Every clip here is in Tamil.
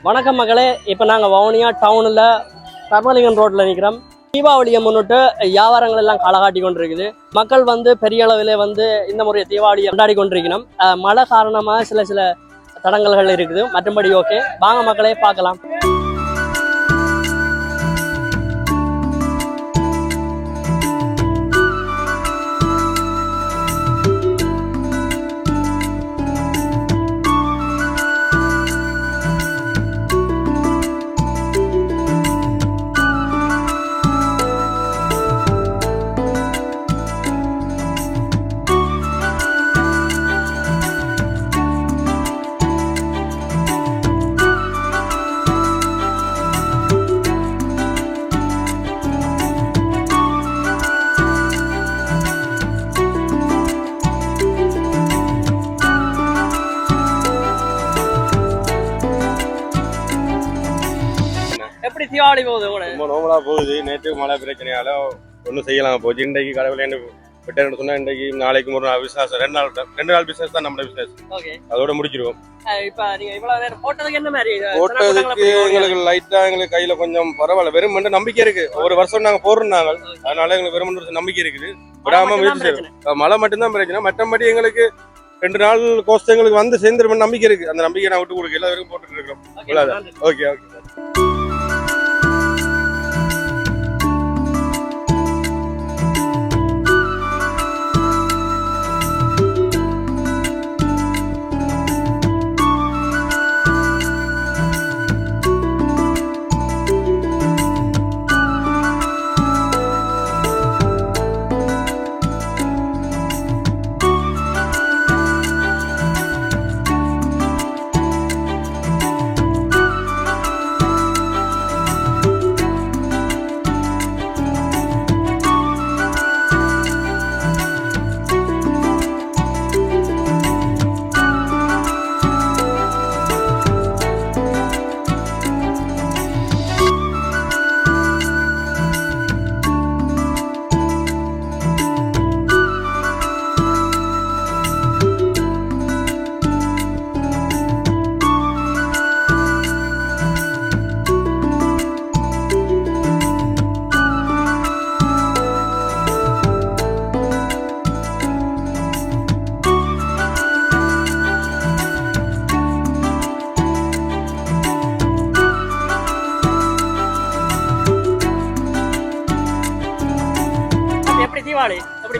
வணக்கம் மகளே, இப்போ நாங்கள் வவுனியா டவுனில் தர்மலிங்கம் ரோட்டில் நிற்கிறோம். தீபாவளியை முன்னிட்டு வியாபாரங்கள் எல்லாம் களை கொண்டிருக்குது. மக்கள் பெரிய அளவில் இந்த முறை தீபாவளியை கொண்டாடி கொண்டிருக்கணும். மழை காரணமாக சில தடங்கல்கள் இருக்குது. மற்றபடி ஓகே, வாங்க மக்களே பார்க்கலாம். எப்படி தீபாவளி போகுது? ரொம்ப நோமலா போகுது. நேற்று மழை பிரச்சனையால ஒன்றும் செய்யலாம் போச்சு. இன்றைக்கு கடவுள் விட்டு சொன்னா இன்றைக்கு நாளைக்கு ஒரு நாள் பிசினஸ், ரெண்டு நாள் பிசினஸ் தான் நம்ம பிசினஸ். அதோட முடிச்சிருவோம். போட்டதுக்கு எங்களுக்கு லைட்டா எங்களுக்கு கையில கொஞ்சம் பரவாயில்ல, வெறும் நம்பிக்கை இருக்கு. ஒரு வருஷம் நாங்க போடுறாங்க, அதனால எங்களுக்கு வெறும் நம்பிக்கை இருக்குது. விடாம முயற்சி செய்யும். மழை மட்டும்தான் பிரச்சனை, மற்றபடி எங்களுக்கு 2 நாள் கோஸ்ட் எங்களுக்கு சேர்ந்துருமே நம்பிக்கை இருக்கு. அந்த நம்பிக்கை நான் விட்டு கொடுக்க எல்லாரும் போட்டுட்டு இருக்கிறோம். Okay okay.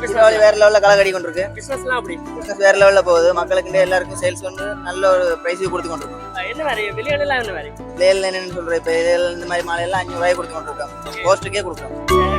தீபாவளி வேற லெவல்ல களை கொண்டிருக்கு. பிசினஸ் வேற லெவல்ல போகுது. மக்களுக்கு எல்லாருக்கும் சேல்ஸ் நல்ல ஒரு பிரைஸ் கொடுத்து கொண்டிருக்கோம். என்னன்னு சொல்றேன், இப்ப இந்த மாதிரி மாலை எல்லாம் 500 ரூபாய் கொடுத்து கொண்டிருக்கோம். போஸ்ட்டுக்கே கொடுக்குறோம்.